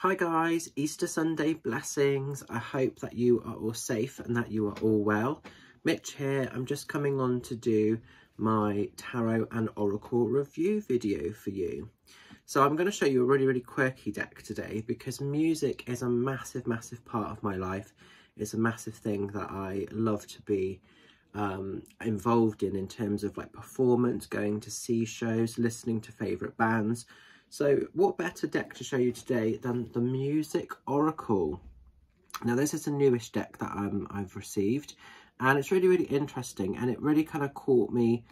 Hi guys, Easter Sunday blessings. I hope that you are all safe and that you are all well. Mitch here. I'm just coming on to do my tarot and oracle review video for you. So I'm going to show you a really quirky deck today because music is a massive part of my life. It's a massive thing that I love to be involved in terms of like performance, going to see shows, listening to favourite bands. So what better deck to show you today than the Music Oracle. Now this is a newish deck that I've received, and it's really interesting, and it really kind of caught me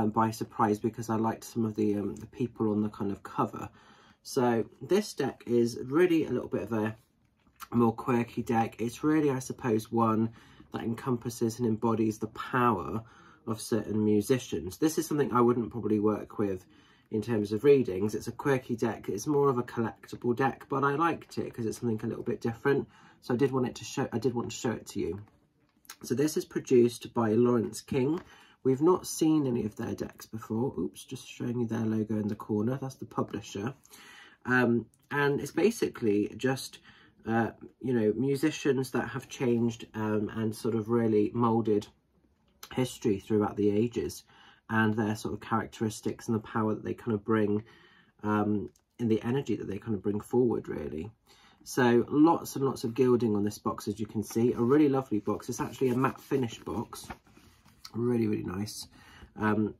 by surprise because I liked some of the people on the kind of cover. So this deck is really a little bit of a more quirky deck. It's really, I suppose, one that encompasses and embodies the power of certain musicians. This is something I wouldn't probably work with in terms of readings. It's a quirky deck. It's more of a collectible deck, but I liked it because it's something a little bit different. So I did want to show it to you. So this is produced by Lawrence King. We've not seen any of their decks before. Oops, just showing you their logo in the corner. That's the publisher. And it's basically just you know, musicians that have changed and sort of really moulded history throughout the ages, and their sort of characteristics and the power that they kind of bring in the energy that they kind of bring forward, really. So lots and lots of gilding on this box, as you can see. A really lovely box. It's actually a matte finish box. Really nice.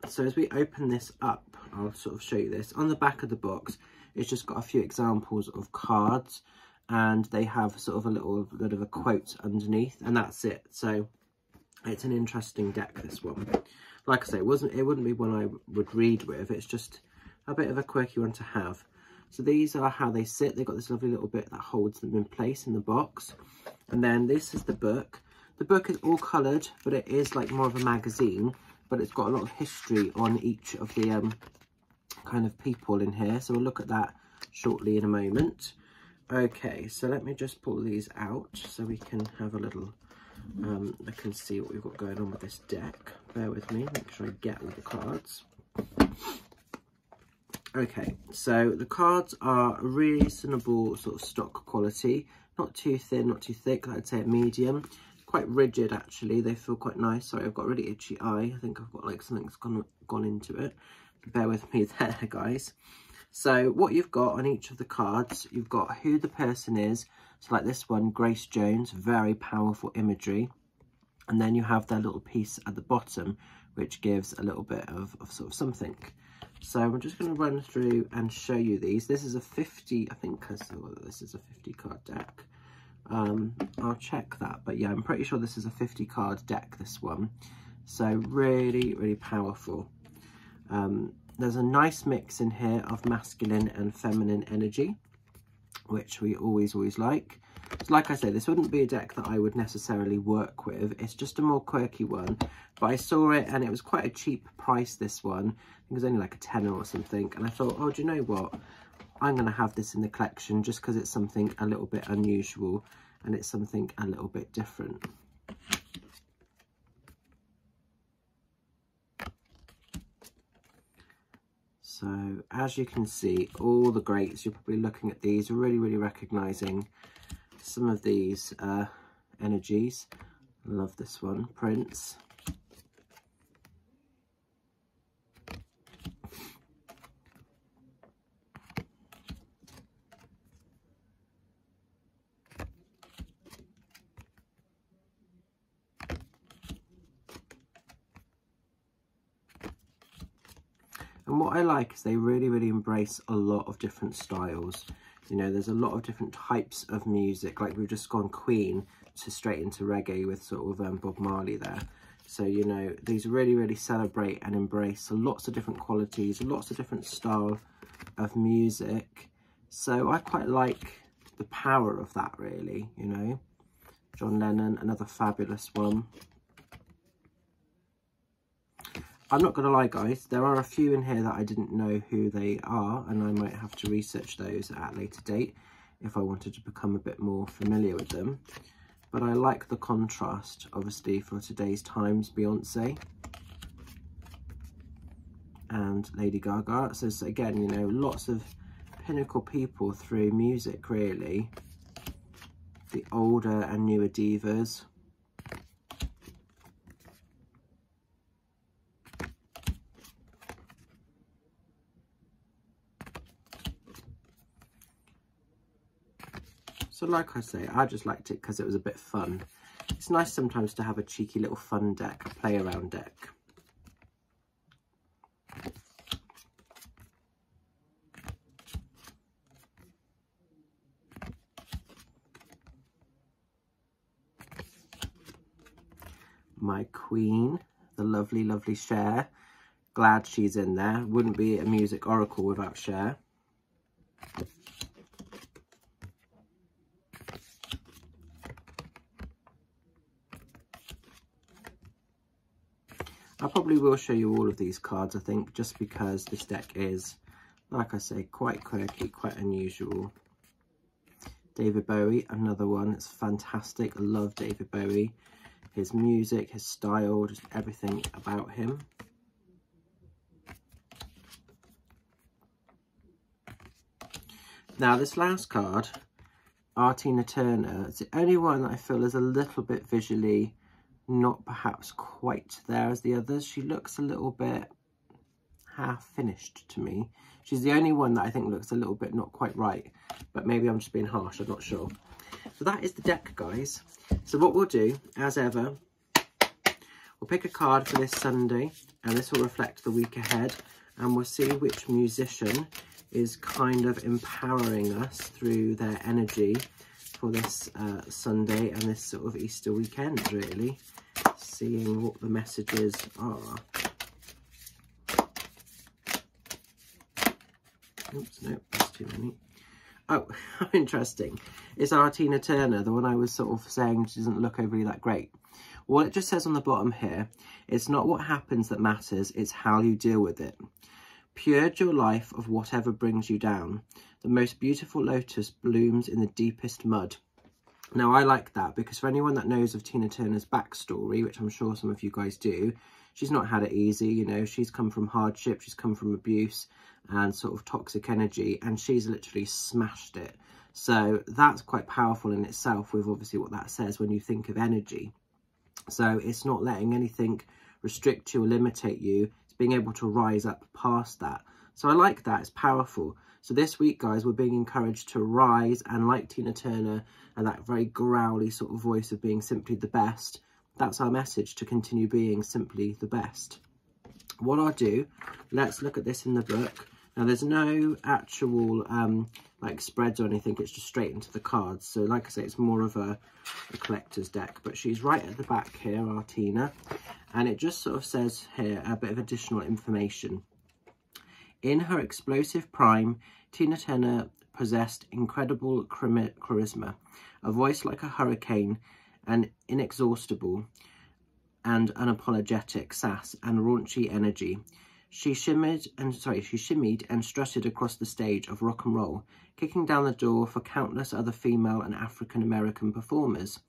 So as we open this up, I'll sort of show you this. On the back of the box, it's just got a few examples of cards, and they have sort of a little bit of a quote underneath, and that's it. So it's an interesting deck, this one. Like I say, it wouldn't be one I would read with. It's just a bit of a quirky one to have. So these are how they sit. They've got this lovely little bit that holds them in place in the box. And then this is the book. The book is all coloured, but it is like more of a magazine. But it's got a lot of history on each of the kind of people in here. So we'll look at that shortly in a moment. Okay, so let me just pull these out so we can have a little... I can see what we've got going on with this deck. Bear with me, make sure I get all the cards. Okay, so the cards are reasonable sort of stock quality. Not too thin, not too thick, I'd say a medium. Quite rigid, actually. They feel quite nice. Sorry, I've got a really itchy eye. I think I've got like something's gone into it. Bear with me there, guys. So what you've got on each of the cards, you've got who the person is. So like this one, Grace Jones, very powerful imagery. And then you have their little piece at the bottom, which gives a little bit of sort of something. So I'm just going to run through and show you these. This is a 50, I think this is a 50 card deck. I'll check that. But yeah, I'm pretty sure this is a 50 card deck, this one. So really powerful. There's a nice mix in here of masculine and feminine energy, which we always like. So like I say, this wouldn't be a deck that I would necessarily work with. It's just a more quirky one. But I saw it and it was quite a cheap price, this one. I think it was only like a tenner or something. And I thought, oh, do you know what? I'm going to have this in the collection just because it's something a little bit unusual and it's something a little bit different. So as you can see, all the greats, you're probably looking at these, really recognising some of these energies. I love this one, Prince. And what I like is they really embrace a lot of different styles. You know, there's a lot of different types of music. Like we've just gone Queen to straight into reggae with sort of Bob Marley there. So, you know, these really celebrate and embrace lots of different qualities, lots of different style of music. So I quite like the power of that, really, you know. John Lennon, another fabulous one. I'm not going to lie, guys, there are a few in here that I didn't know who they are, and I might have to research those at a later date if I wanted to become a bit more familiar with them. But I like the contrast, obviously, for today's times, Beyonce and Lady Gaga. So again, you know, lots of pinnacle people through music, really. The older and newer divas. So like I say, I just liked it because it was a bit fun. It's nice sometimes to have a cheeky little fun deck, a play around deck. My queen, the lovely, lovely Cher. Glad she's in there. Wouldn't be a music oracle without Cher. I probably will show you all of these cards, I think, just because this deck is, like I say, quite quirky, quite unusual. David Bowie, another one. It's fantastic. I love David Bowie. His music, his style, just everything about him. Now, this last card, Tina Turner, it's the only one that I feel is a little bit visually not perhaps quite there as the others. She looks a little bit half finished to me. She's the only one that I think looks a little bit not quite right, but maybe I'm just being harsh, I'm not sure. So that is the deck, guys. So what we'll do, as ever, we'll pick a card for this Sunday, and this will reflect the week ahead, and we'll see which musician is kind of empowering us through their energy for this Sunday and this sort of Easter weekend, really. Seeing what the messages are. Oops, no, that's too many. Oh, interesting. It's Tina Turner, the one I was sort of saying she doesn't look overly that great. Well, it just says on the bottom here, it's not what happens that matters, it's how you deal with it. Purge your life of whatever brings you down. The most beautiful lotus blooms in the deepest mud. Now, I like that because for anyone that knows of Tina Turner's backstory, which I'm sure some of you guys do, she's not had it easy, you know, she's come from hardship, she's come from abuse and sort of toxic energy, and she's literally smashed it. So that's quite powerful in itself with obviously what that says when you think of energy. So it's not letting anything restrict you or limitate you, it's being able to rise up past that. So I like that, it's powerful. So this week, guys, we're being encouraged to rise, and like Tina Turner and that very growly sort of voice of being simply the best, that's our message, to continue being simply the best. What I'll do, let's look at this in the book. Now, there's no actual like spreads or anything, it's just straight into the cards. So like I say, it's more of a collector's deck, but she's right at the back here, our Tina, and it just sort of says here a bit of additional information. In her explosive prime, Tina Turner possessed incredible charisma, a voice like a hurricane, and inexhaustible and unapologetic sass and raunchy energy. She shimmied and strutted across the stage of rock and roll, kicking down the door for countless other female and African-American performers.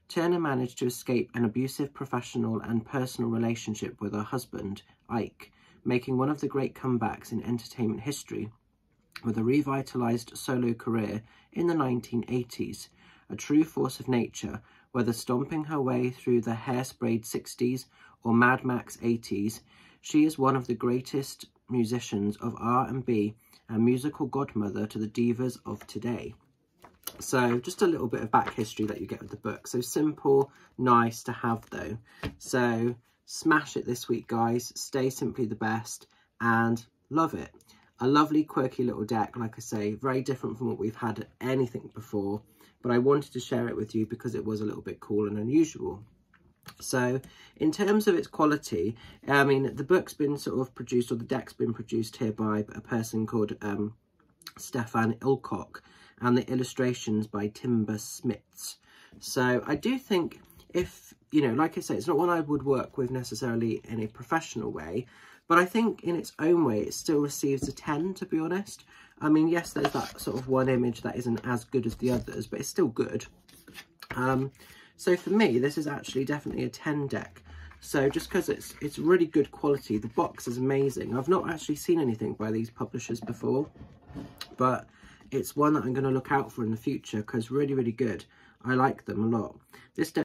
Turner managed to escape an abusive professional and personal relationship with her husband, Ike, making one of the great comebacks in entertainment history, with a revitalised solo career in the 1980s. A true force of nature, whether stomping her way through the hairsprayed 60s or Mad Max 80s, she is one of the greatest musicians of R&B and musical godmother to the divas of today. So just a little bit of back history that you get with the book. So simple, nice to have though. So smash it this week, guys. Stay simply the best and love it. A lovely, quirky little deck, like I say, very different from what we've had anything before. But I wanted to share it with you because it was a little bit cool and unusual. So in terms of its quality, I mean, the book's been sort of produced, or the deck's been produced here by a person called Stephen Ellcock, and the illustrations by Timba Smits. So I do think, if, you know, like I say, it's not one I would work with necessarily in a professional way, but I think in its own way it still receives a 10, to be honest. I mean, yes, there's that sort of one image that isn't as good as the others, but it's still good. So for me, this is actually definitely a 10 deck. So just because it's really good quality, the box is amazing. I've not actually seen anything by these publishers before. but it's one that I'm going to look out for in the future because really, really good. I like them a lot. This deck